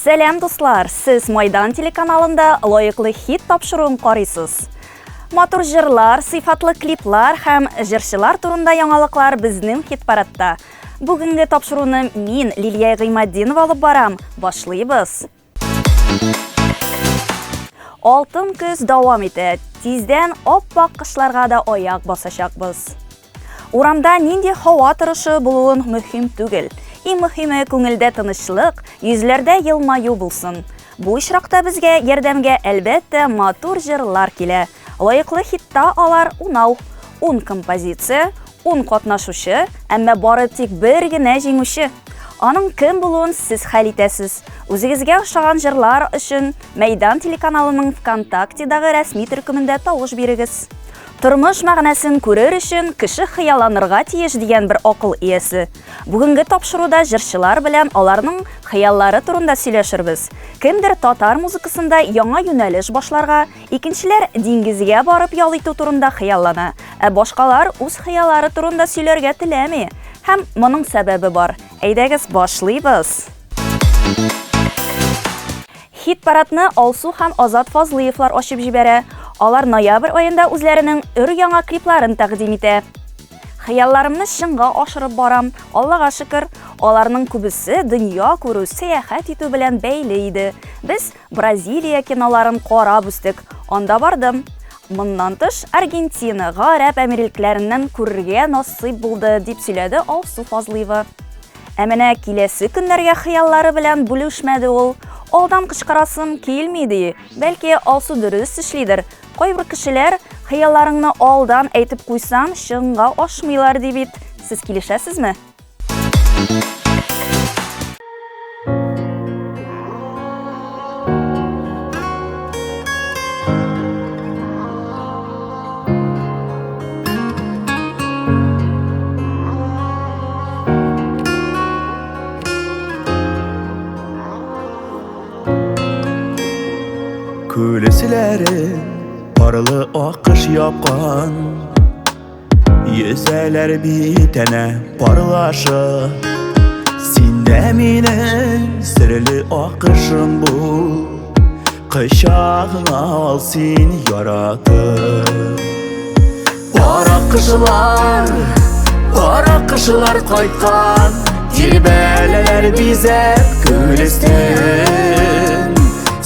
Сәлем дуслар, сіз Майдан телеканалында лайыклы хит тапшыруын карыйсыз. Матур җырлар, сыйфатлы клиплар һәм җырчылар турында яңалыклар безнең хит-парадта. Бүгенге тапшыруны мин, Лилия Гыймаддинова, алып барам. Башлыйбыз. Алтын көз дәвам итә. Тиздән оппак кышларга да аяк басачакбыз. Урамда нинди һава торышы булуын мөһим түгел. Иң мөһиме күңелдә тынычлык, йөзләрдә елмаю булсын. Бу очракта безгә ярдәмгә әлбәттә матур җырлар килә. Лайыклы хитта алар 10 композиция, 10 катнашучы, әмма бары тик бер генә җиңүче. Аның кем булуын сез хәл итәсез. Үзегезгә ошаган җырлар өчен Майдан телеканалының ВКонтактедагы рәсми төркемендә тавыш бирегез. Тормыш мәгънәсен күрер өчен кеше хыялланырга тиеш дигән бер акыл иясе. Бүгенге тапшыруда җырчылар белән аларның хыяллары турында сөйләшербез. Кемдер татар музыкасында яңа юнәлеш башларга, икенчеләр диңгезгә барып ял итү турында хыяллана, ә башкалар үз хыяллары турында сөйләргә теләми. Һәм моның сәбәбе бар. Әйдәгез башлыйбыз. Хит-парадны Алсу һәм Азат Фазлыевлар ачып җибәрә. Алар ноябрь аенда үзләренең өр-яңа клипларын тәкъдим итә. Хыялларымны чынга ашырып барам. Аллага шөкер, аларның күбесе дөнья күрү, сәяхәт итү белән бәйле иде. Без Бразилия киноларын карап үстек. Анда бардым. Моннан тыш Аргентина, Гарәп әмирлекләреннән күрергә насыйп булды, дип сөйләде Алсу Фазлыева. Ә менә киләсе көннәргә хыяллары белән бүлешмәде ул. Алдан кычкырасым килмиде. Бәлки Алсу дөрес эшлидер. Кайбер кешеләр хыялларыңны алдан әйтеп куйсаң, чынга ашмыйлар ди бит. Сез килешәсезме? Күлесләре парлы акыш япкан, йөзәләр битенә парлашы. Синдә минем серле акышым бул, кычагыңа ал син яратып. Пара кышлар кайткан, тирбәләләр бизәп күлестен.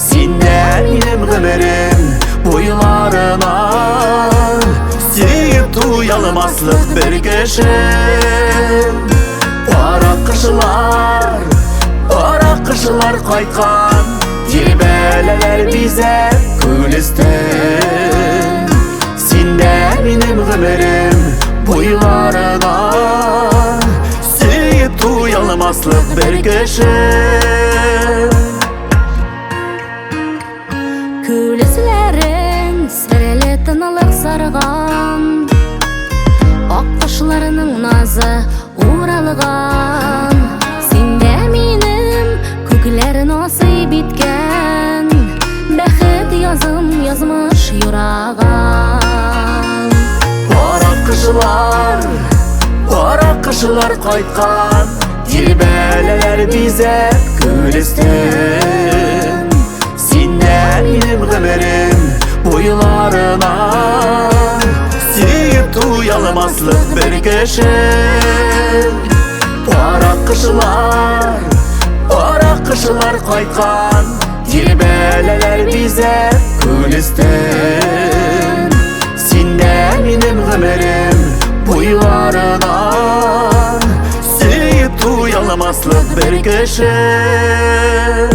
Синдә минем гомерем буйларына, сөйіп туялмаслык бер кешем. Пара кышлар кайткан, тирбәләләр бизәп күлестен. Синдә минем гомерем буйларына, сөйіп туялмаслык бер кешем. Күлесләрен сәреле тынылык сарган, ак кышларының назы уралган. Синдә минем күкләр насыйп иткән, бәхет язым язмыш юраган. Пара кышлар кайткан, тирбәләләр бизәп күлестен. Синдә минем гомерем буйларына, сөйіп туялмаслык бер кешем. Пара кышлар кайткан, тирбәләләр бизәп күлестен. Синдә минем гомерем буйларына, сөйіп туялмаслык бер кешем.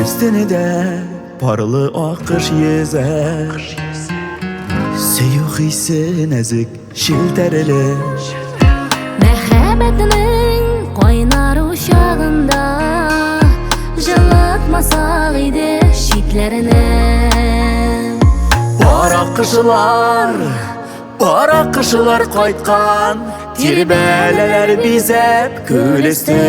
Üstünde parlı akış yüzer, Сөю хисе нәзік шелтәреле. Мәхәббәтнең кайнар учагында, жылытмасак иде читләренә. Пара кышлар кайткан, Тирбәләләр бизәп күлестен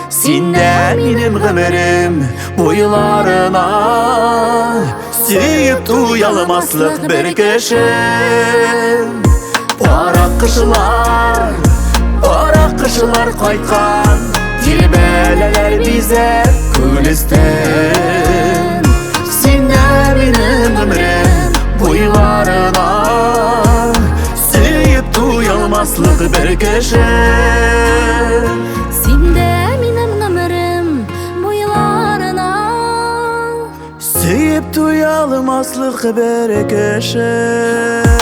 Синдә минем гомерем буйларына Сөйіп туялмаслык бер кешем Парак кышылар кайткан Тирбәләләр бизәп күлестен Синдә минем гомерем буйларына Сөйіп туялмаслык бер кешем Синдә минем гомерем буйларына Сөйіп туялмаслык бер кешем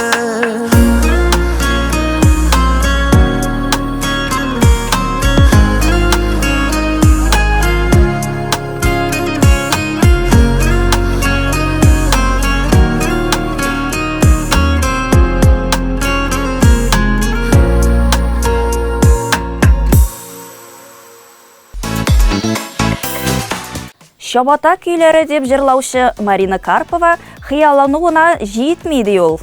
Шабата көйләре дип җырлаучы Марина Карпова хыяллануына җитмиде ул.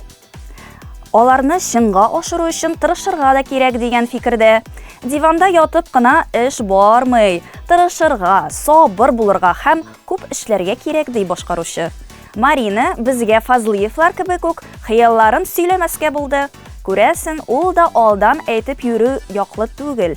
Аларны чынга ашыру өчен тырышырга да кирәк дигән фикердә. Диванда ятып кына эш бармый, тырышырга, сабыр булырга һәм күп эшләргә кирәк ди башкаручы. Марина безгә Фазлыевлар кебек үк хыялларын сөйләмәскә булды. Күрәсен, ул да алдан әйтеп йөрү яклы түгел.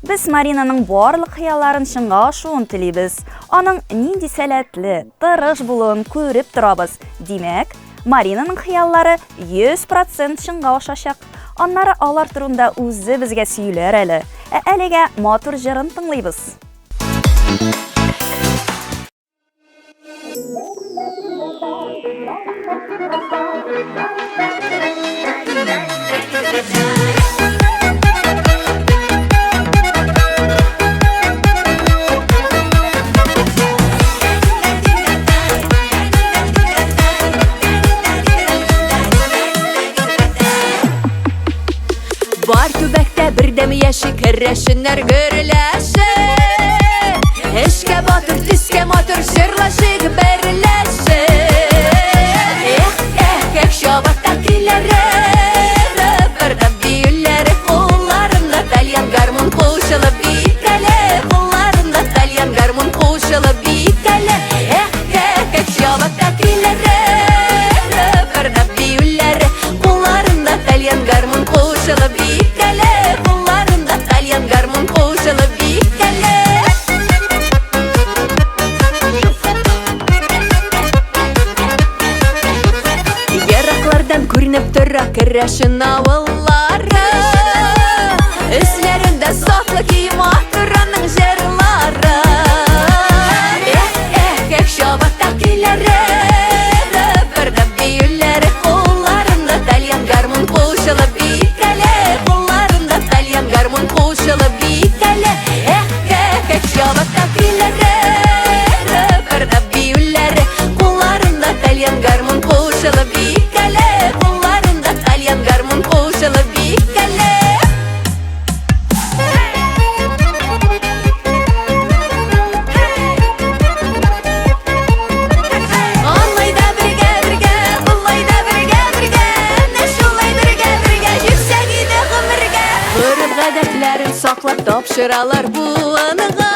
Без Маринаның барлык хыялларын чынга ашуын телибез. Аның нинди сәләтле, тырыш булуын күреп торабыз. Димәк, Маринаның хыяллары 100% чынга ашачак. Аннары алар турында үзе безгә сөйләр әле. Әлегә матур җырын тыңлыйбыз. Бар төбәктә бердәм яши керәшеннәр гөрләшә Эшкә батыр, төскә матур җырлашык берләшә Эх, шабатта көйләре Бердәм биюләре кулларында тальян гармун кушылып бикәле Кулларында тальян гармун кушылып бикәле Эх, шабатта көйләре Бердәм биюләре кулларында тальян гармун кушылып бикәле Кулларында тальян гармун кушылып бикәле Ераклардан күренеп тора керәшен авыллары Өсләрендә сафлы кием атыраның җырлары Эх, шабатта көйләре Бердәм биюләре кулларында тальян гармун кушылып бикәле Кулларында тальян гармун кушылып бикәле Эх, шабатта көйләре Бердәм биюләре кулларында тальян гармун кушылып бикәле Кулларында тальян гармун кушылып бикәле Алайда бергә, булайда бергә, Әнә шулай бергә, Җирсәң иде гомергә Гореф гадәтләрен саклап тапшыралар буынга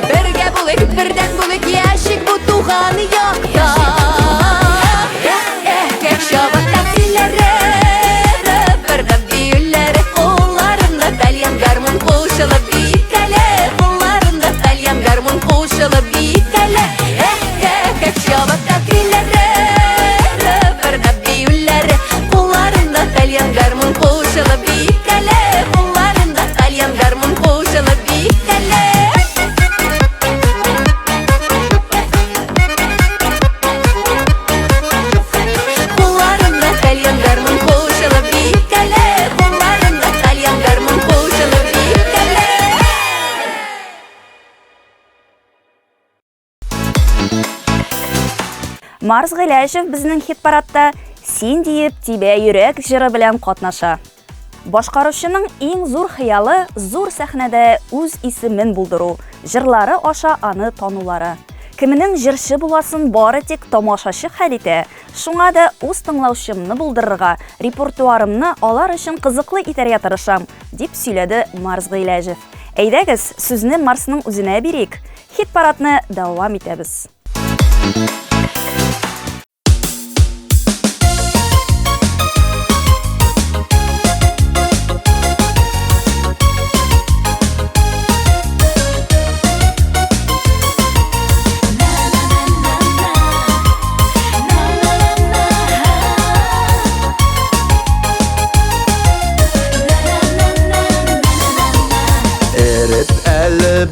Бергә булыйк, бердәм булыйк, яшик бу туган якта Эх, шабатта көйләре Бердәм биюләре кулларында тальян гармун кушылып бикәле Кулларында тальян гармун кушылып бикәле Эх, шабатта көйләре Бердәм биюләре кулларында тальян гармун кушылып бикәле Кулларында тальян гармун кушылып бикәле Кулларында тальян гармун кушылып бикәле Кулларында тальян гармун кушылып бикәле Марс Гыйләшев безнең хит-парадта «Син диеп тибә йөрәк» җыры белән катнаша. Башкаручының иң зур хыялы зур сәхнәдә үз исемен булдыру, җырлары аша аны танулары. Кеменең җырчы буласын бары тик тамашачы хәл итә, Шуңа да үз тыңлаучымны булдырырга, репертуарымны алар өчен кызыклы итәргә тырышам, дип сөйләде Марс Гыйләҗев. Әйдәгез, сүзне Марсның үзенә бирик. Хит-парадны дәвам итәбез.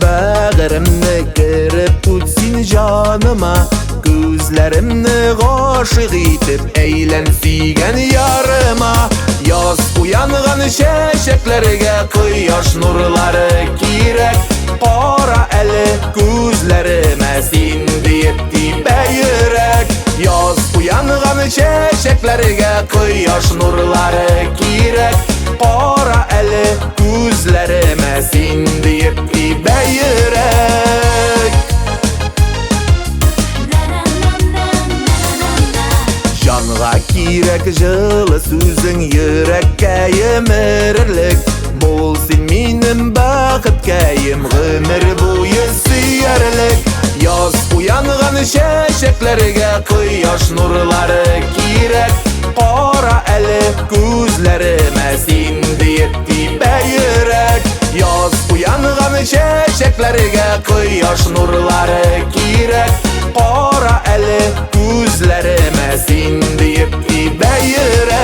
Bağrımны kırıp tutsin canıma Gözlerimni gaşık itip eğlen figen yarıma Yaz uyanğan şeşeklerge kıyaş nurları kirek Qara eli gözlerime sindiyip dibe yürek Yaz uyanğan şeşeklerge kıyaş nurları kirek Qara eli gözlerime sindiyip dibe yürek Canğa kirek жылы сүзің yürekке yemirirlik Bolsin minim baqıt kayım gümür boyu suyarlik Yaz uyanğan şeşeklerge kıyaş nurları kirek Qara eli gözlerime sindiyip dibe yürek Yaz uyanğan şeşeklerge kıyaş nurları kirek Qara eli gözlerime sindiyip dibe yürek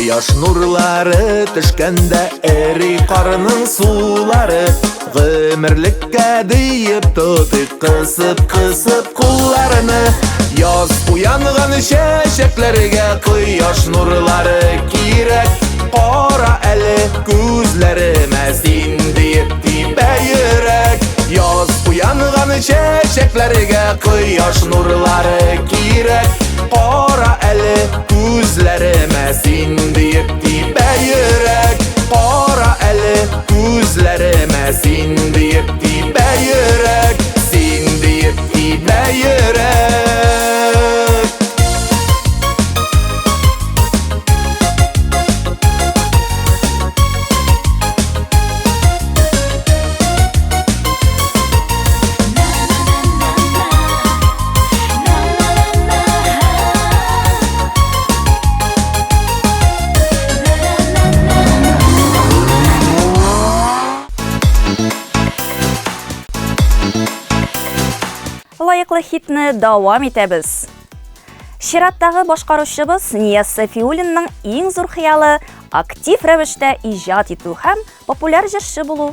Yaş nurları düşkende eri qarının suları Gümürlükке deyip tutup kısıp kullarını Yaz uyanğan şeşeklerge kıyaş nurları kirek Qara eli gözlerime sindiyip dibe yürek Yaz uyanğan şeşeklerge kıyaş nurları kirek Qara eli gözlerime sindiyip dibe yürek Qara eli gözlerime sindiyip dibe yürek Sindiyip dibe yürek Лайыклы хитне дәвам итәбез. Чираттагы башкаручыбыз Нияз Сафиуллинның иң зур хыялы актив рәвештә иҗат итү һәм популяр җырчы булу.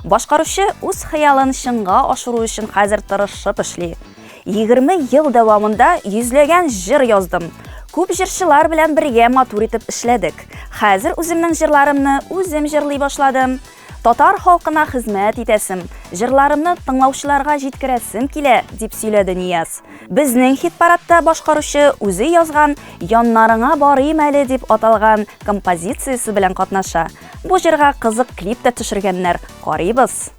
Башкаручы үз хыялын чынга ашыру өчен хәзер тырышып эшли. 20 ел дәвамында йөзләгән җыр яздым. Күп җырчылар белән бергә матур итеп эшләдек. Хәзер үземнең җырларымны үзем җырлый башладым. Татар халкына хезмәт итәсем, җырларымны тыңлаучыларга җиткерәсем килә, дип сөйләде Нияз. Безнең хит-парадта башкаручы үзе язган "Яннарыңа барыйм әле" дип аталган композициясе белән катнаша. Бу җырга кызык клип тә төшергәннәр. Карыйбыз.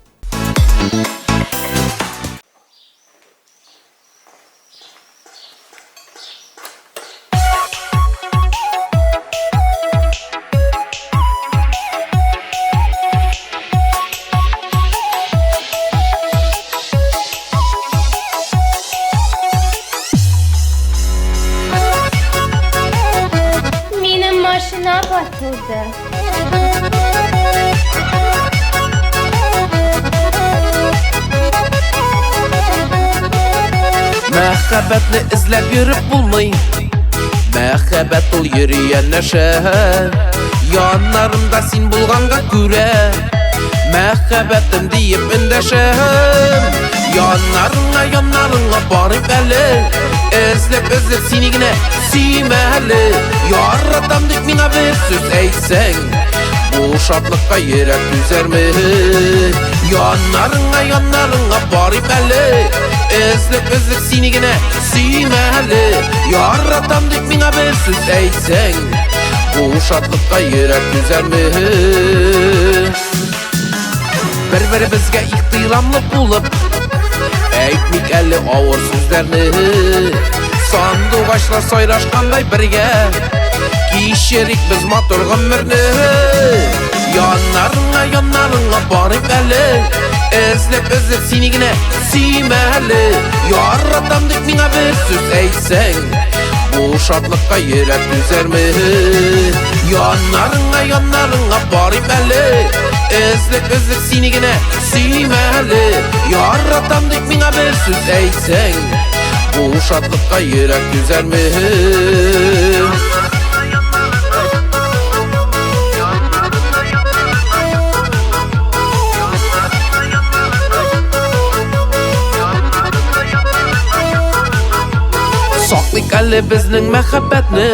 Машина batıldı. Мәхәббәтне эзләп йөреп булмый. Мәхәббәт ул йөргән нәшә. Яннарымда син булганга күрә. Мәхәббәтем диеп эндәшәм. Яннарыңа барып әле. Эзләп сине генә сөймәле. Яратам дип миңа бер сүз әйтсәң, бу шатлыкка йөрәк түзәрме? Yanlarına barip әлі Özlük seni gine süymeli Yaratam dik mine bir söz eysen Bu şadlıkka yürek düzer mi? Bir bizge ihtiramlı bulup Eytmik әлі ağır sözlerini Sandıgaçlar sayraşkanday birge Kişirik biz motor gümürni Yanlarına barip әлі Özlük seni gine süymeli Yaratam dik mine bir söz eysen Bu şadlıkka yürek düzer mi? Yanlarına barip әлі Özlük seni gine süymeli Yaratam dik mine bir söz eysen Bu şadlıkka yürek düzer mi? Saklık әлі bizning мәхәббәтне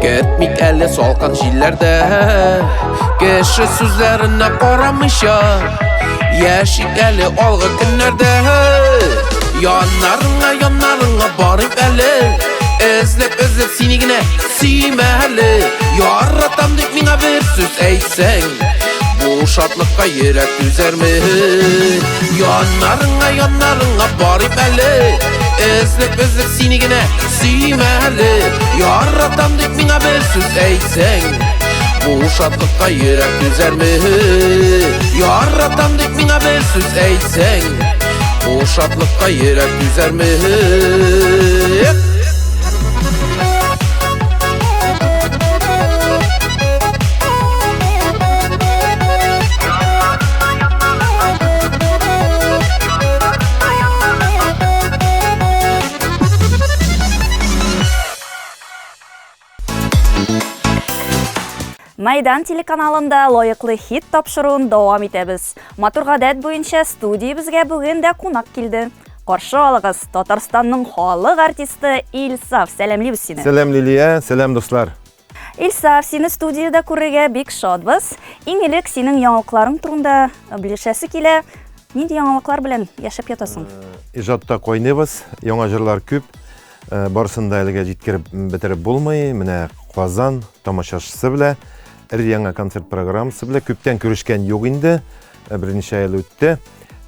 Ketmik әлі salqan jillerde Kişi sözlerine qaramışa Yaşık әлі algı günlerde Yanlarına barip әлі Özlük seni gine süymeli Yaratam dik mine bir söz eysen Bu şadlıkka yürek düzer mi? Yanlarına barip әлі Özlük seni gine süymeli Yaratam dik mine bir söz eysen Bu şadlıkka yürek düzer mi? Yaratam dik mine bir söz eysen Bu şadlıkka yürek düzer mi? Майдан телеканалында лайыклы хит тапшыруын дәвам итәбез. Матур гадәт буенча студиябызга бүген дә кунак килде. Каршы алыгыз Татарстанның халык артисты Илсаф. Сәламлибез сине. Сәлам Лилия, сәлам дуслар. Илсаф, сине студиядә күрергә бик шатбыз. Иң элек синең яңалыкларың турында белешәсе килә. Нинди яңалыклар белән яшәп ятасың? Иҗатта кайныбыз, яңа җырлар күп. Барысын да әлегә җиткереп бетереп булмый. Менә Казан тамашачысы белән яңа концерт программасы белән күптән күрешкән юк инде. Берничә ел үтте.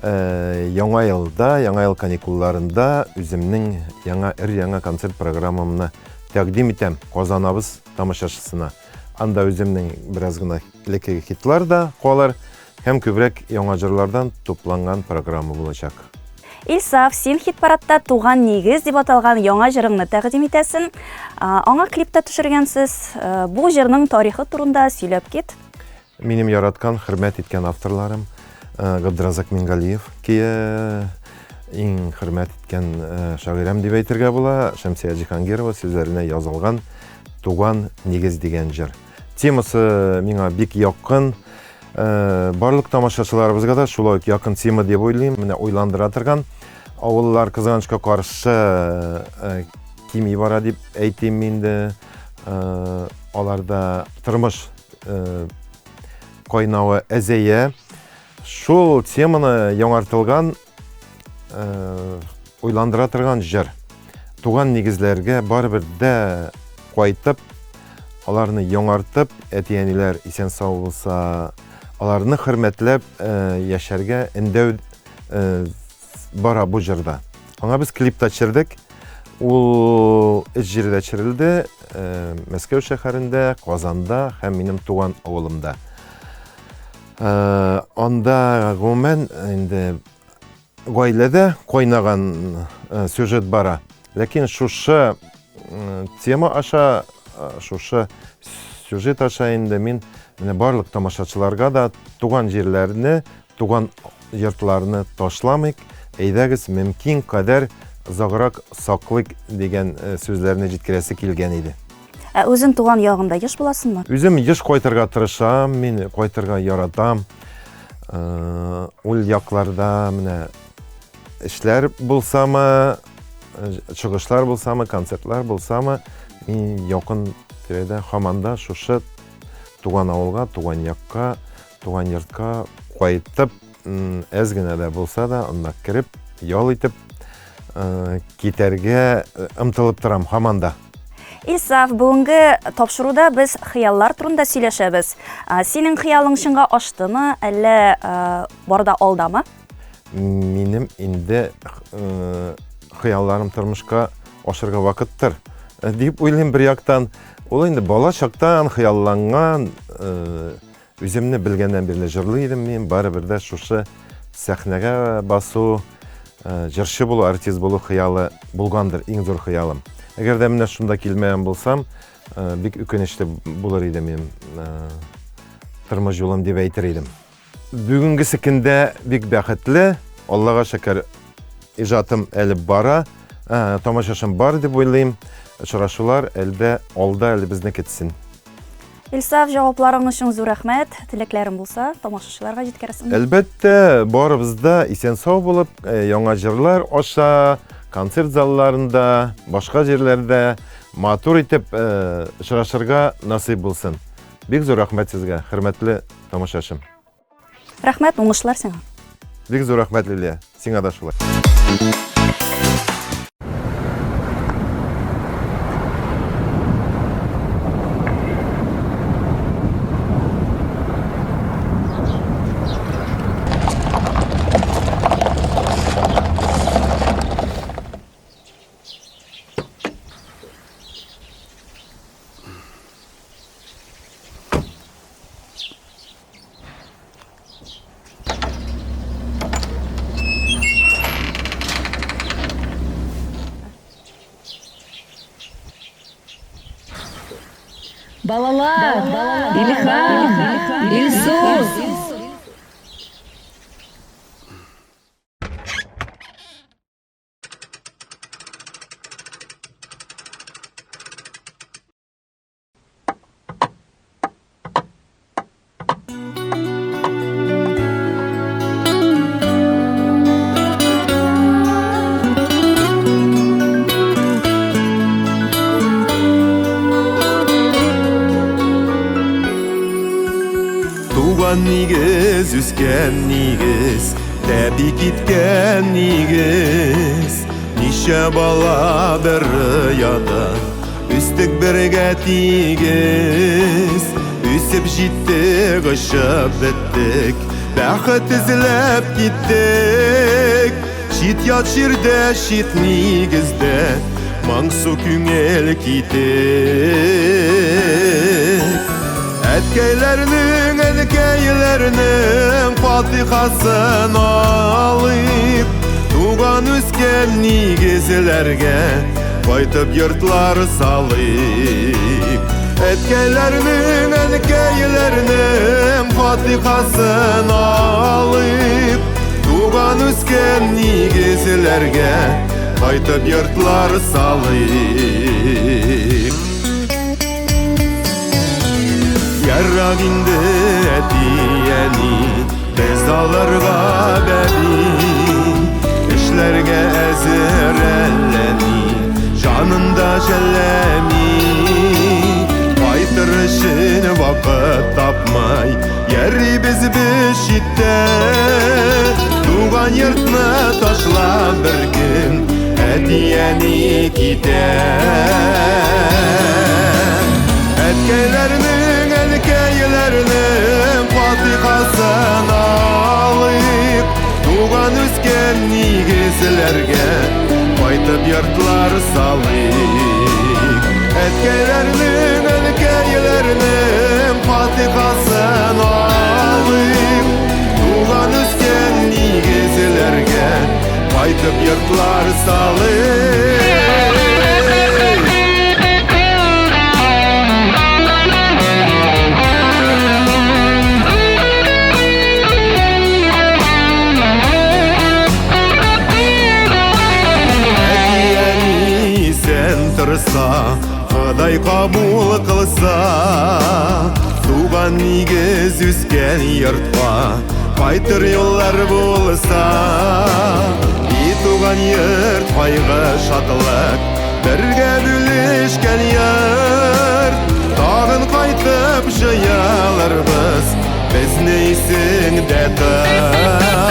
Яңа елда, яңа ел каникулларында үземнең яңа концерт программамны тәкъдим итәм Казанабыз тамашачысына. Анда үземнең бераз гына леке хитлар да калыр һәм күбрәк яңа җырлардан тупланган программа булачак. Илсаф, син хит-парадта туган нигез дип аталган яңа җырыңны тәкъдим итәсең. Аңа клипта төшергәнсез. Бу җырның тарихы турында сөйләп кит. Минем яраткан, хөрмәт иткән авторларым Габдразак Мингалиев, иң хөрмәт иткән шагыйрәм дип әйтергә була, Шәмсия Җиһангирова сүзләренә язылган Туган нигез дигән җыр. Темасы миңа бик якын. Барлык тамашачыларыбызга да шулай якын тема дип уйлыйм. Менә уйландыра торган авыллар кызганычка каршы кими бара дип әйтим инде. Аларда тормыш кайнавы әзәя. Шул теманы яңартылган уйландыра торган җыр. Туган нигезләргә барыбер дә кайтып, аларны яңартып, әтиәниләр исән сау булса, аларны хөрмәтләп яшәргә эндәү бара бу җырда. Аңа без клипта төшердек. Ул өч җирдә төшерелде. Мәскәү шәһәрендә, Казанда һәм минем туган авылымда. Анда гомумән инде гаиләдә кайнаган сюжет бара. Ләкин шушы тема аша, шушы сюжет аша инде мин барлык тамашачыларга да туган җирләрне, туган йортларны ташламыйк, әйдәгез мөмкин кадәр заграк саклык дигән сүзләрне җиткерәсе килгән иде. Үзең туган ягында еш буласыңмы? Үзем еш кайтырга тырышам, мин кайтырга яратам. Ул якларда менә эшләр булсамы, чыгышлар булсамы, концертлар булсамы, мин якын тирәдә һаманда шушы туган авылга, туган якка, туган йортка кайтып әз генә дә булса да, онда кирип, ял итеп, китәргә ымтылып торам һаман да. Илсаф, бүгенге тапшыруда без хыяллар турында сөйләшәбез. Синең хыялың шыңга аштымы, әллә барда алдамы? Минем инде хыялларым тормышка ашырга вакыттыр. Дип уйлыйм бер яктан. Ул инде бала чактан хыялланган, үземне белгәннән бирле җырлый идем мин, барыбер дә шушы сәхнәгә басу, җырчы булу, артист булу хыялы булгандыр, иң зур хыялым. Әгәр дә менә шунда килмәгән булсам, бик үкенечле булыр иде минем тормыш юлым дип әйтер идем. Бүгенгесе көндә бик бәхетле, Аллага шөкер, иҗатым әле бара, тамашашым бар дип уйлыйм. Очрашулар әлбә алда әле безне көтсен. Илсаф, җавапларың өчен зур рәхмәт. Теләкләрем булса, тамашачыларга җиткерәсең. Әлбәттә, барыбызда исән-сау булып, яңа җырлар аша, концерт залларында, башка җирләрдә матур итеп очрашырга насыйп булсын. Бик зур рәхмәт сезгә, хөрмәтле тамашачым. Рәхмәт, уңышлар сиңа. Бик зур рәхмәт, Лилия. Сиңа да шулай. Балалар, Илхан, Илсус. Нигез, үскән нигез, тәби киткән нигез. Ничә бала бер яда, үстек бергә тигез. Үсеп җиттек, очып беттек, бәхет эзләп киттек. Шит ят җирдә, шит нигездә, моңсу күңел китек. Әткәйләрнең, әнкәйләрнең фатихасын алып, туган үскән нигезләргә кайтып йортлар салып. Әткәйләрнең, әнкәйләрнең фатихасын алып, туган үскән нигезләргә кайтып йортлар салып. Яррак инде әти-әни, без алырга бәби, эшләргә әзер әлләни, җанында жәлләми. Кайтыр өчен вакыт тапмай, йөрибез без читтә. Туган йортны ташлап бер көн, әти-әни китә. Әткәйләрнең, әнкәйләрнең фатихасын алып, туган үскән нигезләргә кайтып йортлар салып. Әткәйләрнең, әнкәйләрнең фатихасын алып, туган үскән нигезләргә кайтып йортлар салып. Ходай кабул кылса, туган нигез үскән йортка кайтыр юллар булса. И туган йорт кайгы шатлык, бергә бүлешкән йорт. Тагын кайтып җыялырбыз, безне исеңдә тот.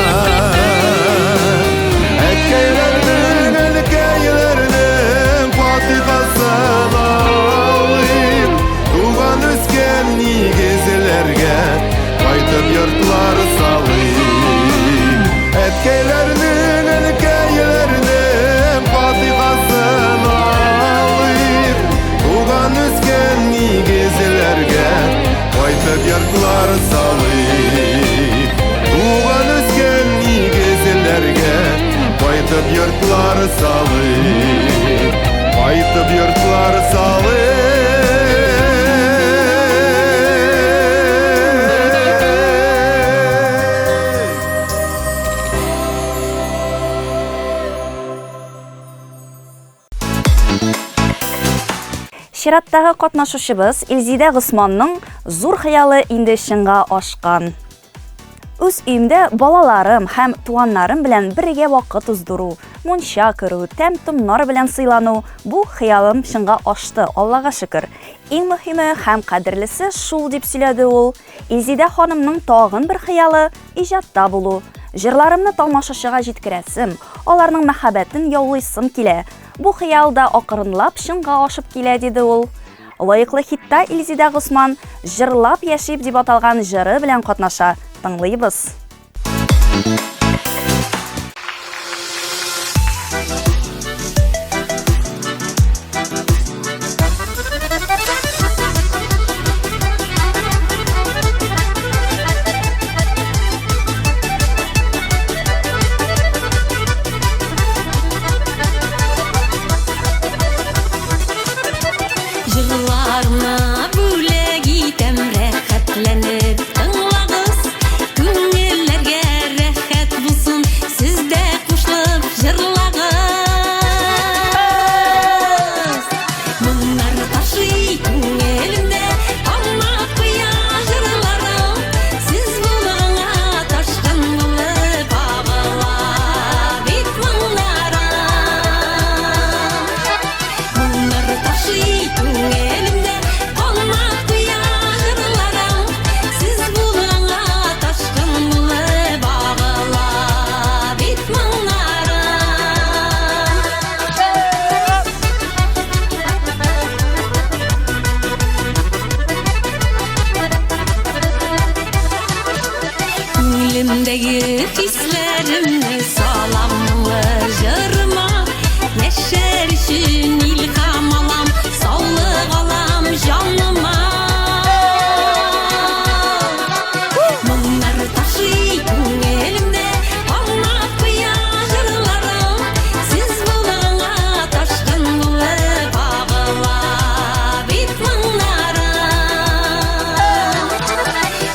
Чираттагы катнашучыбыз Илзидә Госманның зур хыялы инде чынга ашкан. Үз өймдә балаларым һәм туганнарым белән бергә вакыт уздыру, мунча керү, тәм-томнар белән сыйлану бу хыялым чынга ашты, Аллага шөкер. Иң мөһиме һәм кадерлесе шул дип сөйләде ул. Илзидә ханымның тагын бер хыялы иҗатта булу. Җырларымны тамашачыга җиткерәсем, аларның мәхәббәтен яулыйсым килә. Бу хыял да акрынлап чынга ашып килә, диде ул. Лаеклы хитта Илзидә Госман җырлап яшип дип аталган җыры белән катнаша. Тыңлыйбыз. Жырларына бүләк итәм рәхәтләнеп тыңлагыз, күңелләргә рәхәт булсын, сез дә кушылып җырлагыз. Моңнар ташый күңелемдә, аңлап куя җырларым, сез булуңа ташкын булып агыла бит моңнарым. Моңнар ташый күңелемдә, аңлап куя җырларым, сез булуңа ташкын булып агыла бит моңнарым. Күңелемдәге хисләремне саламлы җырыма, яшәр өчен илһам алам, саулык алам җаныма. Моңнар ташый күңелемдә, аңлап куя җырларым, сез булуңа ташкын булып агыла бит моңнарым.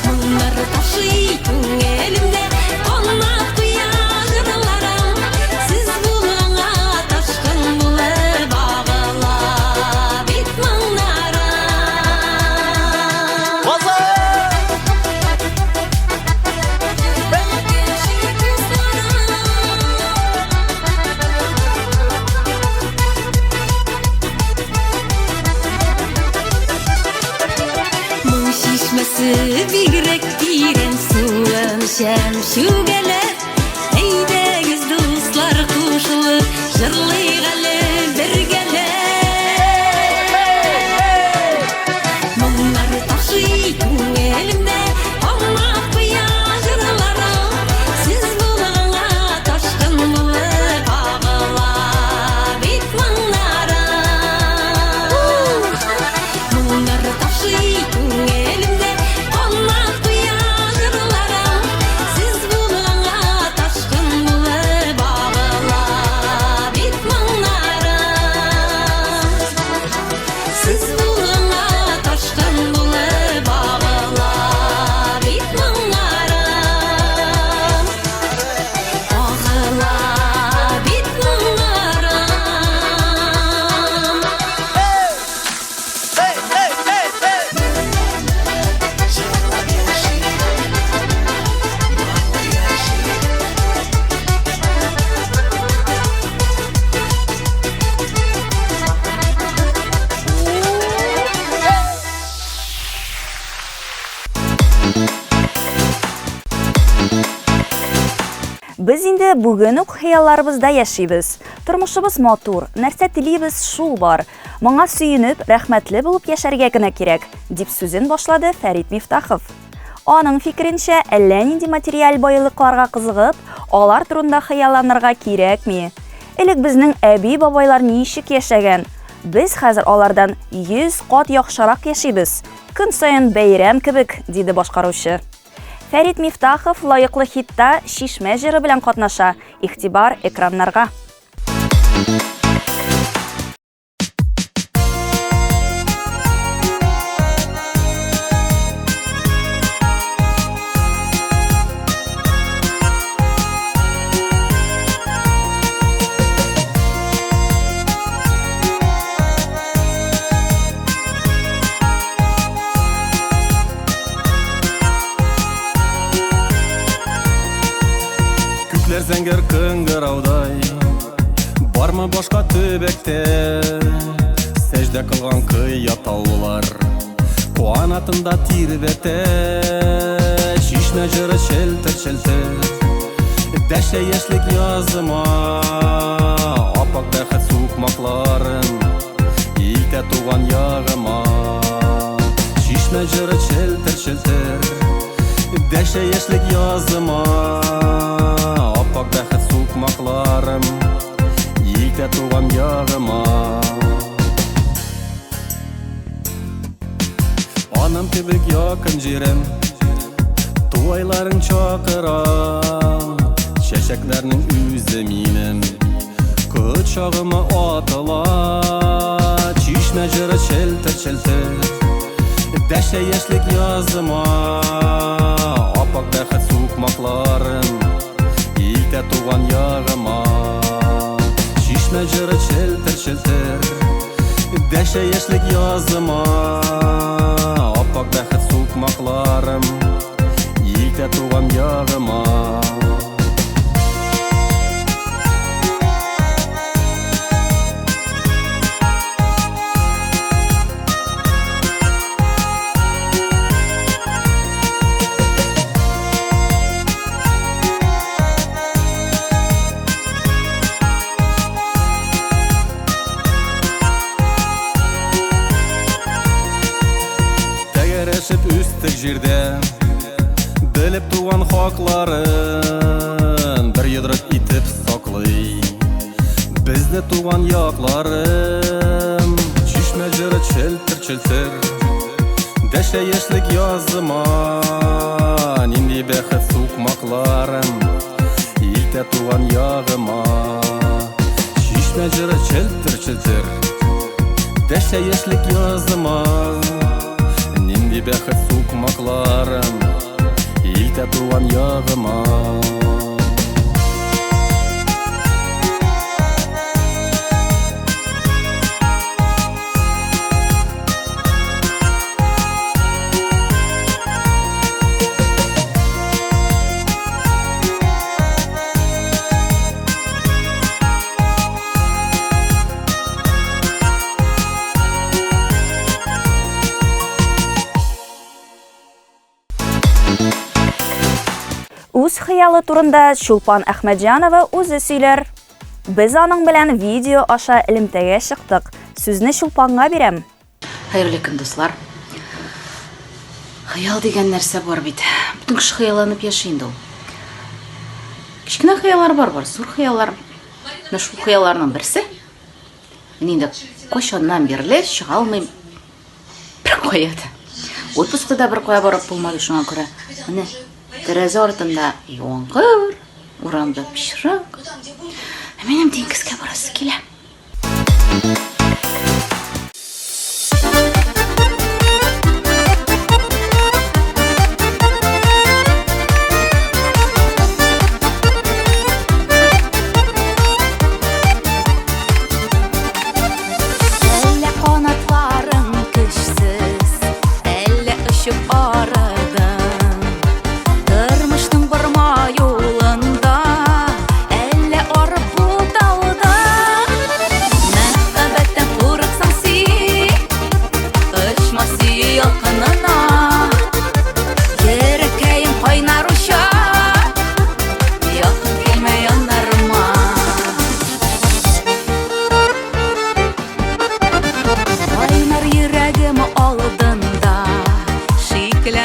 Моңнар ташый күңелемдә, аңлап куя җырларым, сез булуңа ташкын булып агыла бит моңнарым. Моң чишмәсе бигрәк тирән суын шәмшүгәләп, әйдәгез дуслар кушылып, җырлыйк әле бергәләп. Моңнар ташый күңелемдә, аңлап куя җырларым, сез булуңа ташкын булып агыла бит моңнарым. Моңнар ташый күңелемдә, аңлап куя җырларым, сез булуңа ташкын булып агыла бит моңнарым. Сез булуңа ташкын булып агыла бит моңнарым. Агыла бит моңнарым. Без инде бүген үк хыялларыбызда яшибез. Тормышыбыз матур, нәрсә телибез шул бар. Моңа сөенеп, рәхмәтле булып яшәргә генә кирәк, дип сүзен башлады Фәрит Мифтахов. Аның фикеренчә, әллә нинди материаль байлыкларга кызыгып, алар турында хыялланырга кирәкми. Элек безнең әби-бабайлар ничек яшәгән? Без хәзер алардан 100 кат яхшырак яшибез. Көн саен бәйрәм кебек, диде башкаручы. Фәрит Мифтахов лаеклы хитта Шишмә җыры белән катнаша. Игътибар экраннарга. жыраудай бармы башка төбәктә сәждә кылган кыя таулар куанатында тирбәтә чишмә җыры челтер дәшә яшьлек языма апак бәхет сукмакларын илтә туган ягыма чишмә җыры челтер дәшә яшьлек языма апак бәхет сукмакларым илтә туган ягыма анам кебек якын җирем туайларың чакыра чәчәкләрнең үзе минем кочагыма атыла чишмә җыры челтер дәшә яшьлек языма апак бәхет сукмакларын илтә туган ягыма чишмә җыры челтер дәшә яшьлек языма апак бәхет сукмакларым илтә туган ягыма Үстік жерде біліп туған хакларын бір едрік итіп саклый бізді туған якларым чишмә җыры челтер дәшә яшьлек языма нинди бәхет сукмакларым илтә туган ягыма чишмә җыры челтер дәшә яшьлек языма нинди бәхет сукмакларым илтә туган ягыма Үз хыялы турында Чулпан Әхмәтҗанова үзе сөйләр. Без аның белән видео аша элемтәгә чыктык. Сүзне Чулпанга бирәм. Хәерле көн, дуслар. Хыял дигән нәрсә бар бит. Бүтән кеше хыялланып яши инде ул. Кичкенә хыяллар бар, зур хыяллар. Менә шул хыялларның берсе. Мин инде кайчаннан бирле чыга алмыйм. Бер кайда. Отпускта да бер кая барып булмады шуңа күрә. Менә тәрәзә артында яңгыр, урамда пычрак. Минем диңгезгә барасы килә. Әллә канатларың көчсез, әллә очып арадың. Тормышның барма юлында, әллә арып буталдың. Мәхәббәттән курыксаң син, очма сөю ялкынына. Йөрәкәем кайнар уча, якын килмә яннарыма. Кайнар йөрәгем алдында, шикле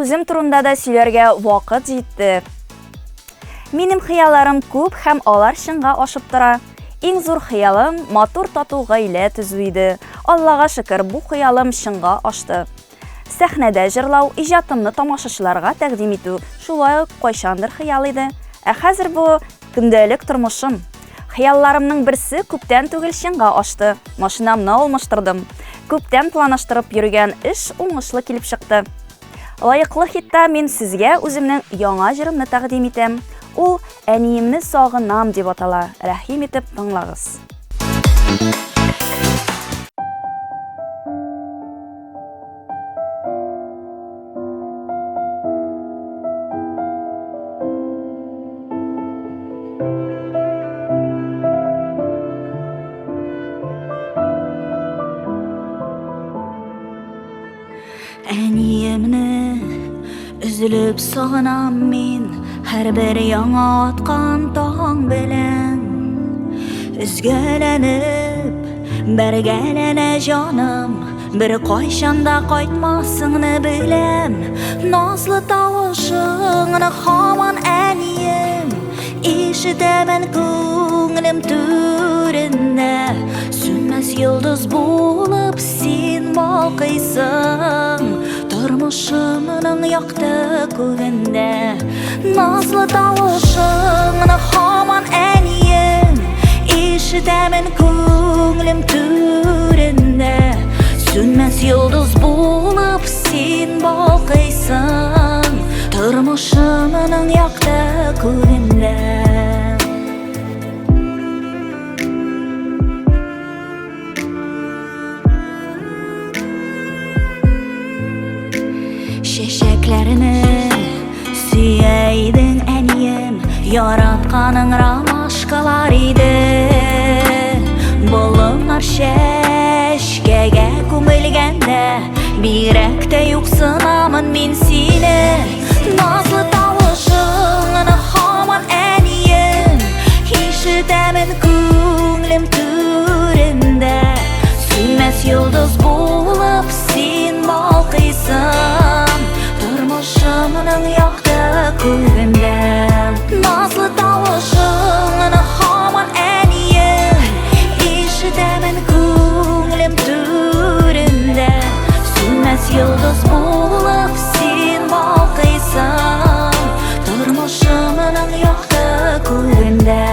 үзем турында да сөйләргә вакыт җитте. Минем хыялларым күп һәм алар чынга ашып тора. Иң зур хыялым матур тату гаилә төзү иде. Аллага шөкер, бу хыялым чынга ашты. Сәхнәдә җырлау, иҗатымны тамашачыларга тәкъдим итү шулай ук кайчандыр хыял иде. Ә хәзер бу көндәлек тормышым. Хыялларымның берсе күптән түгел чынга ашты. Машинамны алмаштырдым. Күптән планаштырып йөргән эш уңышлы килеп чыкты. Лайыклы хитта мин сезгә үземнең яңа җырымны тәкъдим итәм. Ул «Әниемне сагынам» дип атала. Рәхим итеп тыңлагыз. Әниемне üzülüp сагынам мин һәр бер яңа аткан таң белән. Үзгәләнеп, бергәләнә җаным, бер кайчанда кайтмасыңны беләм. Назлы тавышыңны һаман әнием, ишетәмен күңелем түрендә. Сүнмәс йолдыз булып син балкыйсың тормышымның якты күгендә. Назлы тавышыңны һаман әнием, ишетәмен күңелем түрендә. Сүнмәс йолдыз булып син балкыйсың тормышымның якты күгендә. Чәчәкләрне сөйәйдең әнием, яратканың ромашкалар иде. Болыннар чәчкәгә күмелгәндә, бирәк тә юксынамын мин сине. Назлы тавышыңны һаман әнием, ишетәмен күңелем түрендә. Сүнмәс йолдыз булып син балкыйсың тормышымның якты күгендә. Назлы тавышыңны һаман әнием, ишетәмен күңелем түрендә. Сүнмәс йолдыз булып син балкыйсың тормышымның якты күгендә.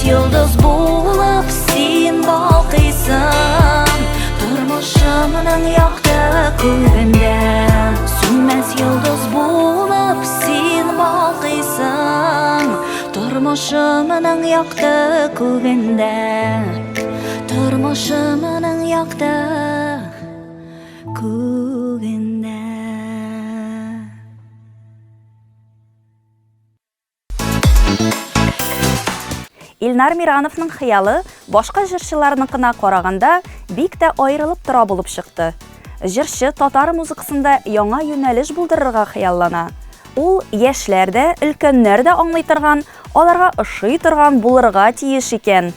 Йолдыз булып син балкыйсың тормышымның якты күгендә. Сүнмәс йолдыз булып син балкыйсың тормышымның якты күгендә. Тормышымның якты күгендә. Илнар Мирановның хыялы башка җырчыларныкына караганда бик тә аерылып тора булып чыкты. Җырчы татар музыкасында яңа юнәлеш булдырырга хыяллана. Ул яшьләр дә, өлкәннәр дә аңлый торган, аларга ошый торган булырга тиеш икән.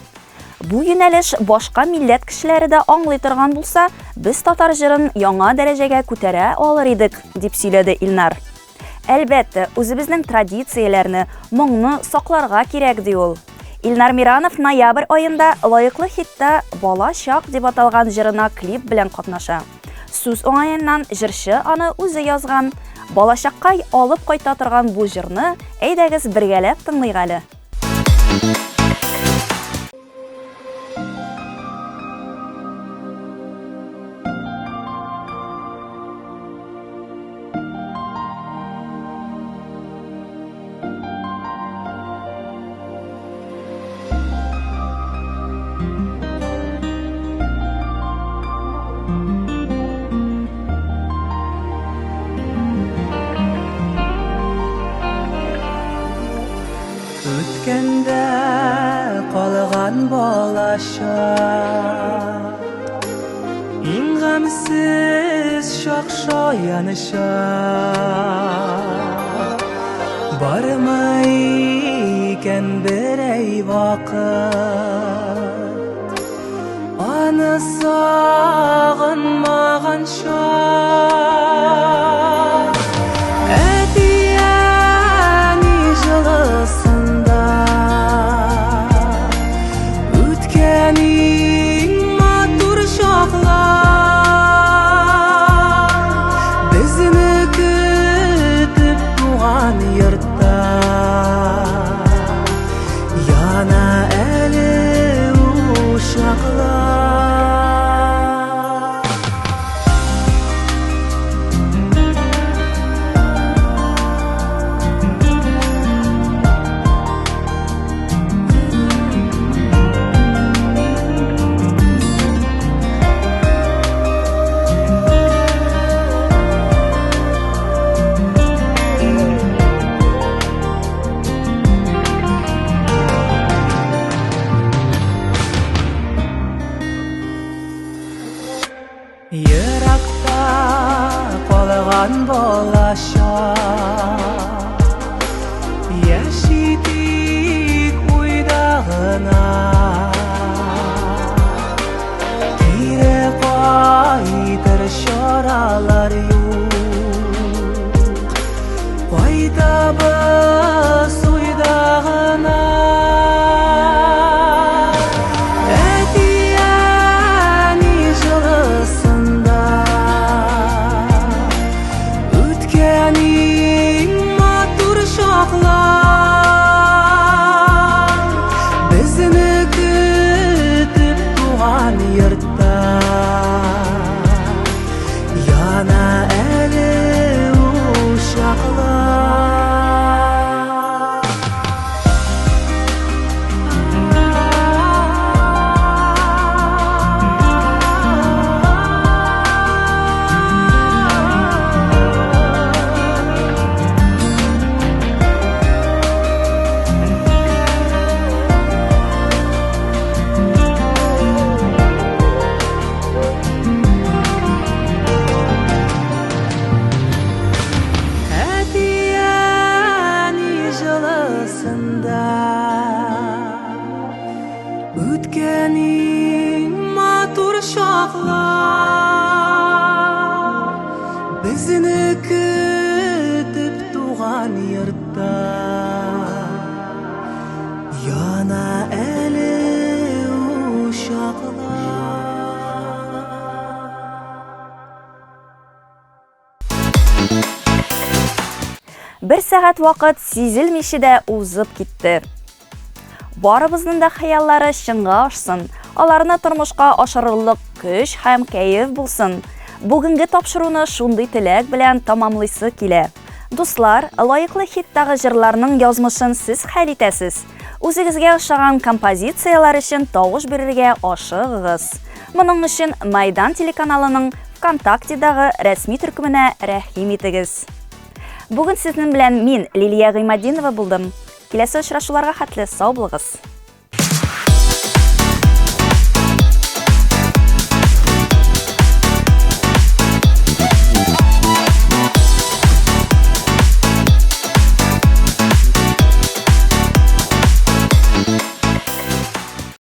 Бу юнәлеш башка милләт кешеләре дә аңлый торган булса, без татар җырын яңа дәрәҗәгә күтәрә алыр идек, дип сөйләде Илнар. Әлбәттә, үзебезнең традицияләрне, моңны сакларга кирәк ди ул. Илнар Миранов ноябрь айында лайыклы хитта «Бала чак» дип аталган җырына клип белән катнаша. Сүз уңаеннан җырчы аны үзе язган. Балачакка алып кайта торган бу җырны әйдәгез бергәләп тыңлыйк әле. Күңілсіз шақша яныша бармай икән берәй вақыт аны сағынмағанша әти-әни жылысында өткәнің матур шақлар бізіні күтіп туған йортта яна әлі ушақлар Йыракта қалған болашақ яшитик уйдағына кире қайтыр шаралар юк қайтабыз уйдағына бізіні күтіп туған йортта яна әлі өткәнің матур шақлар бізіні күтіп туған йортта яна әлі ушақлар Бір сағат вақыт сизилмеші дә узып китте. Барыбызның да хыяллары шыңға ашсын, аларны тормышка ашырырлык көч һәм кәеф булсын. Бүгенге тапшыруны шундый теләк белән тамамлыйсы килә. Дуслар, лаеклы хиттагы җырларның язмышын сез хәл итәсез. Үзегезгә ошаган композициялар өчен тавыш бирергә ашыгыгыз. Моның өчен Майдан телеканалының ВКонтактедагы рәсми төркеменә рәхим итегез. Бүген сезнең белән мин, Лилия Гыймадинова булдым. Киләсе очрашуларга хәтле сау булыгыз.